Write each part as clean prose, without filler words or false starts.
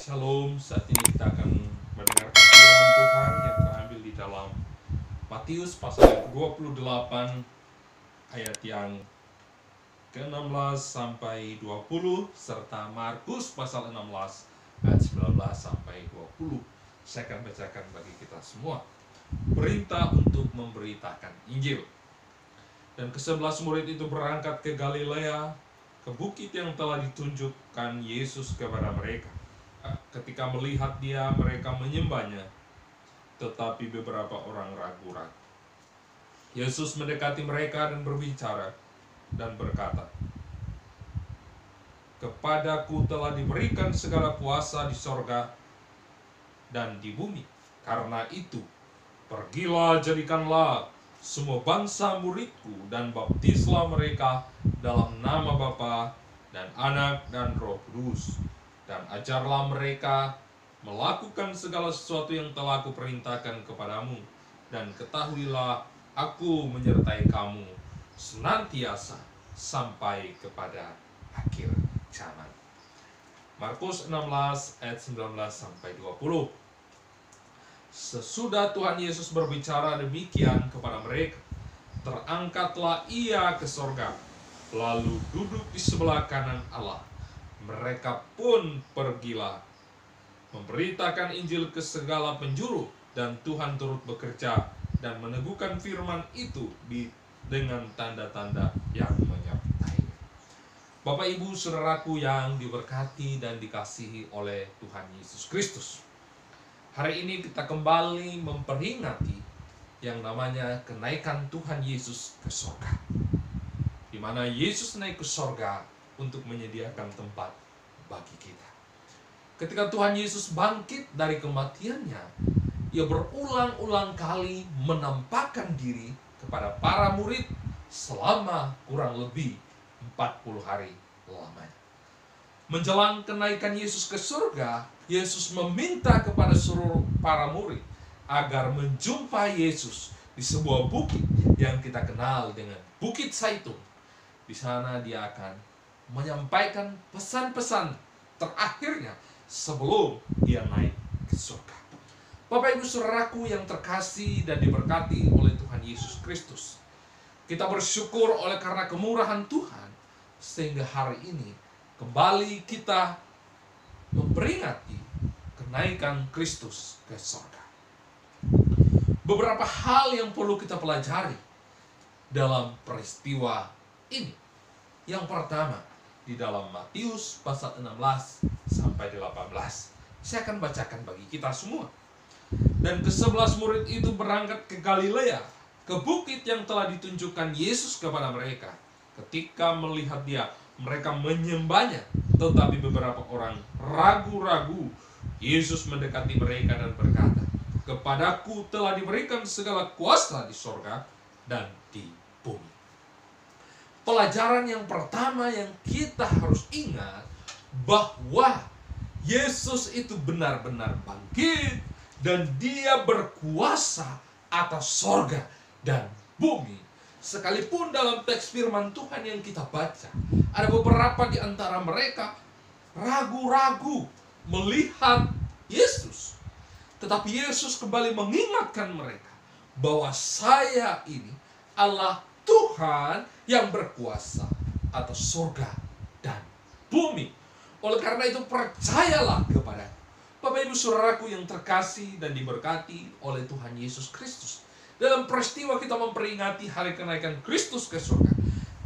Shalom, saat ini kita akan mendengarkan firman Tuhan yang terambil di dalam Matius pasal yang ke-28 ayat yang ke-16 sampai 20 serta Markus pasal 16 ayat 19 sampai 20. Saya akan bacakan bagi kita semua. Perintah untuk memberitakan Injil. Dan ke-11 murid itu berangkat ke Galilea, ke bukit yang telah ditunjukkan Yesus kepada mereka. Ketika melihat dia, mereka menyembahnya, tetapi beberapa orang ragu-ragu. Yesus mendekati mereka dan berbicara dan berkata, "Kepadaku telah diberikan segala kuasa di sorga dan di bumi. Karena itu, pergilah jadikanlah semua bangsa muridku dan baptislah mereka dalam nama Bapa dan Anak dan Roh Kudus. Dan ajarlah mereka melakukan segala sesuatu yang telah aku perintahkan kepadamu. Dan ketahuilah, aku menyertai kamu senantiasa sampai kepada akhir zaman." Markus 16 ayat 19 sampai 20. Sesudah Tuhan Yesus berbicara demikian kepada mereka, terangkatlah ia ke sorga, lalu duduk di sebelah kanan Allah. Mereka pun pergilah memberitakan Injil ke segala penjuru, dan Tuhan turut bekerja dan meneguhkan firman itu dengan tanda-tanda yang menyertai. Bapak Ibu saudaraku yang diberkati dan dikasihi oleh Tuhan Yesus Kristus, hari ini kita kembali memperingati yang namanya kenaikan Tuhan Yesus ke sorga, di mana Yesus naik ke sorga untuk menyediakan tempat bagi kita. Ketika Tuhan Yesus bangkit dari kematiannya, ia berulang-ulang kali menampakkan diri kepada para murid selama kurang lebih 40 hari lamanya. Menjelang kenaikan Yesus ke surga, Yesus meminta kepada seluruh para murid agar menjumpai Yesus di sebuah bukit yang kita kenal dengan Bukit Zaitun. Di sana dia akan menyampaikan pesan-pesan terakhirnya sebelum dia naik ke surga. Bapak Ibu saudaraku yang terkasih dan diberkati oleh Tuhan Yesus Kristus, kita bersyukur oleh karena kemurahan Tuhan sehingga hari ini kembali kita memperingati kenaikan Kristus ke surga. Beberapa hal yang perlu kita pelajari dalam peristiwa ini. Yang pertama, di dalam Matius pasal 16 sampai 18. Saya akan bacakan bagi kita semua. Dan ke-11 murid itu berangkat ke Galilea, ke bukit yang telah ditunjukkan Yesus kepada mereka. Ketika melihat dia, mereka menyembahnya, tetapi beberapa orang ragu-ragu. Yesus mendekati mereka dan berkata, "Kepadaku telah diberikan segala kuasa di sorga dan di bumi." Pelajaran yang pertama yang kita harus ingat bahwa Yesus itu benar-benar bangkit dan dia berkuasa atas sorga dan bumi. Sekalipun dalam teks firman Tuhan yang kita baca, ada beberapa di antara mereka ragu-ragu melihat Yesus. Tetapi Yesus kembali mengingatkan mereka bahwa saya ini Allah Tuhan yang berkuasa atas surga dan bumi. Oleh karena itu percayalah kepada Bapak Ibu saudaraku yang terkasih dan diberkati oleh Tuhan Yesus Kristus. Dalam peristiwa kita memperingati hari kenaikan Kristus ke surga,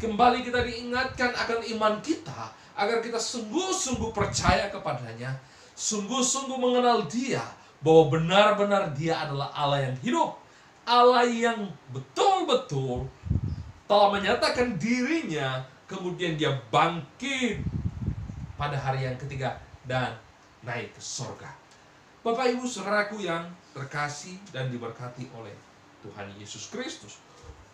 kembali kita diingatkan akan iman kita, agar kita sungguh-sungguh percaya kepadanya, sungguh-sungguh mengenal dia, bahwa benar-benar dia adalah Allah yang hidup, Allah yang betul-betul telah menyatakan dirinya, kemudian dia bangkit pada hari yang ketiga dan naik ke surga. Bapak Ibu saudaraku yang terkasih dan diberkati oleh Tuhan Yesus Kristus,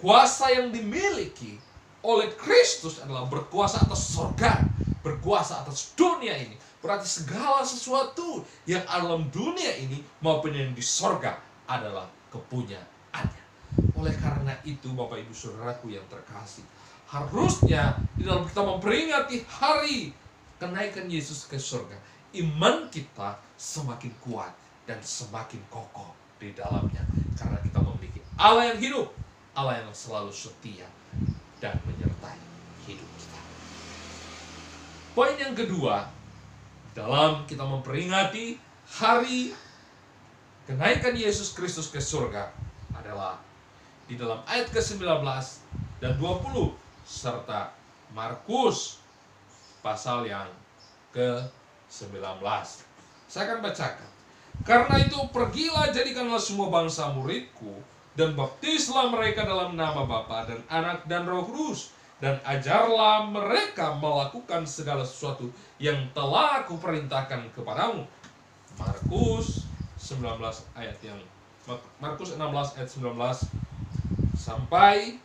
kuasa yang dimiliki oleh Kristus adalah berkuasa atas surga, berkuasa atas dunia ini. Berarti segala sesuatu yang alam dunia ini maupun yang di surga adalah kepunyaannya. Oleh karena itu Bapak Ibu saudaraku yang terkasih, harusnya di dalam kita memperingati hari kenaikan Yesus ke surga, iman kita semakin kuat dan semakin kokoh di dalamnya. Karena kita memiliki Allah yang hidup, Allah yang selalu setia dan menyertai hidup kita. Poin yang kedua, dalam kita memperingati hari kenaikan Yesus Kristus ke surga adalah di dalam ayat ke-19 dan 20 serta Markus pasal yang ke-19. Saya akan bacakan. Karena itu pergilah, jadikanlah semua bangsa muridku, dan baptislah mereka dalam nama Bapa dan Anak dan Roh Kudus, dan ajarlah mereka melakukan segala sesuatu yang telah aku perintahkan kepadamu. Markus 16 ayat 19 sampai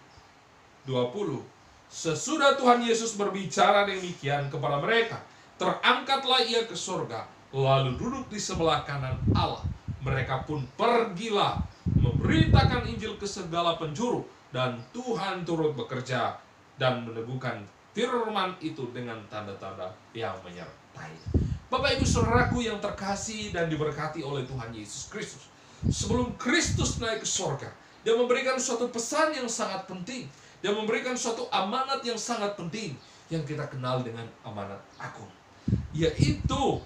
20. Sesudah Tuhan Yesus berbicara demikian kepada mereka, terangkatlah ia ke surga, lalu duduk di sebelah kanan Allah. Mereka pun pergilah memberitakan Injil ke segala penjuru, dan Tuhan turut bekerja dan meneguhkan firman itu dengan tanda-tanda yang menyertai. Bapak Ibu Saudaraku yang terkasih dan diberkati oleh Tuhan Yesus Kristus, sebelum Kristus naik ke surga, Dia memberikan suatu pesan yang sangat penting. Dia memberikan suatu amanat yang sangat penting yang kita kenal dengan amanat agung, yaitu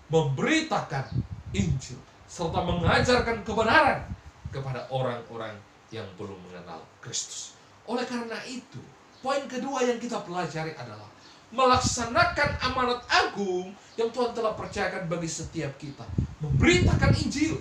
memberitakan Injil serta mengajarkan kebenaran kepada orang-orang yang belum mengenal Kristus. Oleh karena itu, poin kedua yang kita pelajari adalah melaksanakan amanat agung yang Tuhan telah percayakan bagi setiap kita. Memberitakan Injil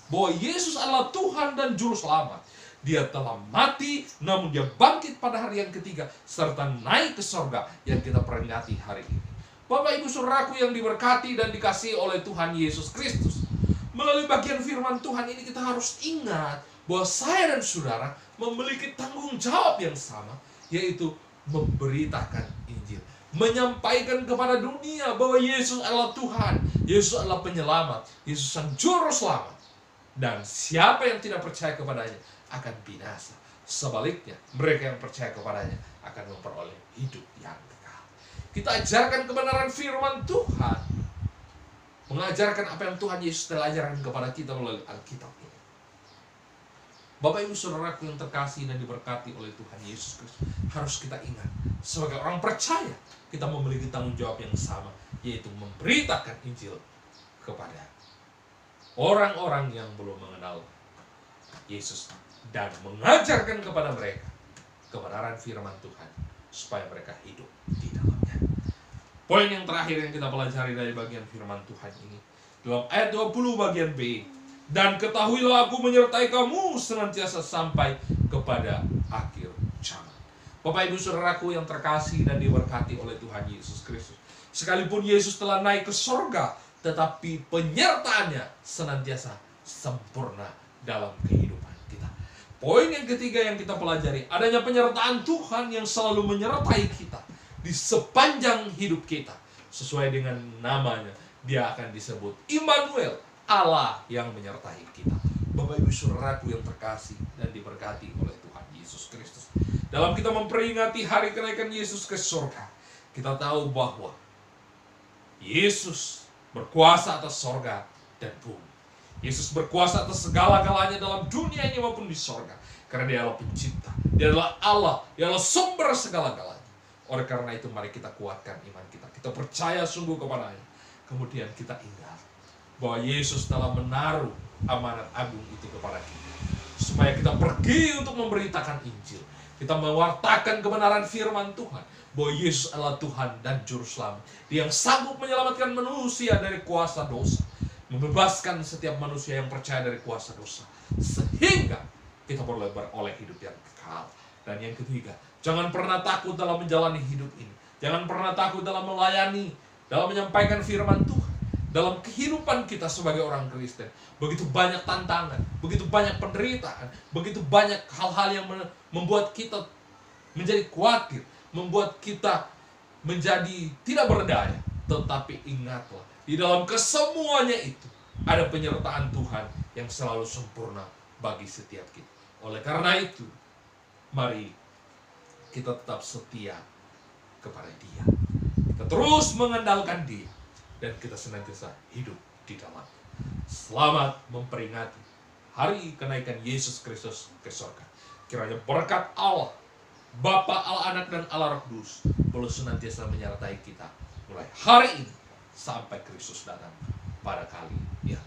bahwa Yesus adalah Tuhan dan Juru Selamat. Dia telah mati, namun Dia bangkit pada hari yang ketiga, serta naik ke surga yang kita peringati hari ini. Bapak Ibu Saudaraku yang diberkati dan dikasihi oleh Tuhan Yesus Kristus, melalui bagian firman Tuhan ini kita harus ingat bahwa saya dan saudara memiliki tanggung jawab yang sama, yaitu memberitakan Injil, menyampaikan kepada dunia bahwa Yesus adalah Tuhan, Yesus adalah penyelamat, Yesus sang Juru Selamat, dan siapa yang tidak percaya kepadanya akan binasa. Sebaliknya, mereka yang percaya kepadanya akan memperoleh hidup yang kekal. Kita ajarkan kebenaran firman Tuhan, mengajarkan apa yang Tuhan Yesus telah ajarkan kepada kita melalui Alkitab ini. Bapak Ibu Saudaraku yang terkasih dan diberkati oleh Tuhan Yesus Kristus, harus kita ingat, sebagai orang percaya, kita memiliki tanggung jawab yang sama, yaitu memberitakan Injil kepada orang-orang yang belum mengenal Yesus, dan mengajarkan kepada mereka kebenaran firman Tuhan, supaya mereka hidup di dalamnya. Poin yang terakhir yang kita pelajari dari bagian firman Tuhan ini, dalam ayat 20 bagian B, dan ketahuilah aku menyertai kamu senantiasa sampai kepada akhir zaman. Bapak Ibu Saudaraku yang terkasih dan diberkati oleh Tuhan Yesus Kristus, sekalipun Yesus telah naik ke surga, tetapi penyertaannya senantiasa sempurna dalam kehidupan kita. Poin yang ketiga yang kita pelajari, adanya penyertaan Tuhan yang selalu menyertai kita di sepanjang hidup kita. Sesuai dengan namanya, Dia akan disebut Immanuel, Allah yang menyertai kita. Bapak Ibu Saudaraku yang terkasih dan diberkati oleh Tuhan Yesus Kristus, dalam kita memperingati hari kenaikan Yesus ke surga, kita tahu bahwa Yesus berkuasa atas surga dan bumi. Yesus berkuasa atas segala-galanya dalam dunia ini maupun di surga, karena Dia adalah pencipta, Dia adalah Allah, Dia adalah sumber segala-galanya. Oleh karena itu, mari kita kuatkan iman kita. Kita percaya sungguh kepada-Nya. Kemudian kita ingat bahwa Yesus telah menaruh amanat agung itu kepada kita, supaya kita pergi untuk memberitakan Injil. Kita mewartakan kebenaran firman Tuhan, bahwa Yesus adalah Tuhan dan Juru Selamat, Dia yang sanggup menyelamatkan manusia dari kuasa dosa, membebaskan setiap manusia yang percaya dari kuasa dosa, sehingga kita boleh beroleh hidup yang kekal. Dan yang ketiga, jangan pernah takut dalam menjalani hidup ini. Jangan pernah takut dalam melayani, dalam menyampaikan firman Tuhan. Dalam kehidupan kita sebagai orang Kristen, begitu banyak tantangan, begitu banyak penderitaan, begitu banyak hal-hal yang membuat kita menjadi khawatir, membuat kita menjadi tidak berdaya. Tetapi ingatlah, di dalam kesemuanya itu ada penyertaan Tuhan yang selalu sempurna bagi setiap kita. Oleh karena itu, mari kita tetap setia kepada Dia. Kita terus mengandalkan Dia. dan kita senantiasa hidup di dalam. Selamat memperingati hari kenaikan Yesus Kristus ke surga. Kiranya berkat Allah, Bapa, Allah Anak, dan Allah Roh Kudus boleh senantiasa menyertai kita mulai hari ini sampai Kristus datang pada kali yang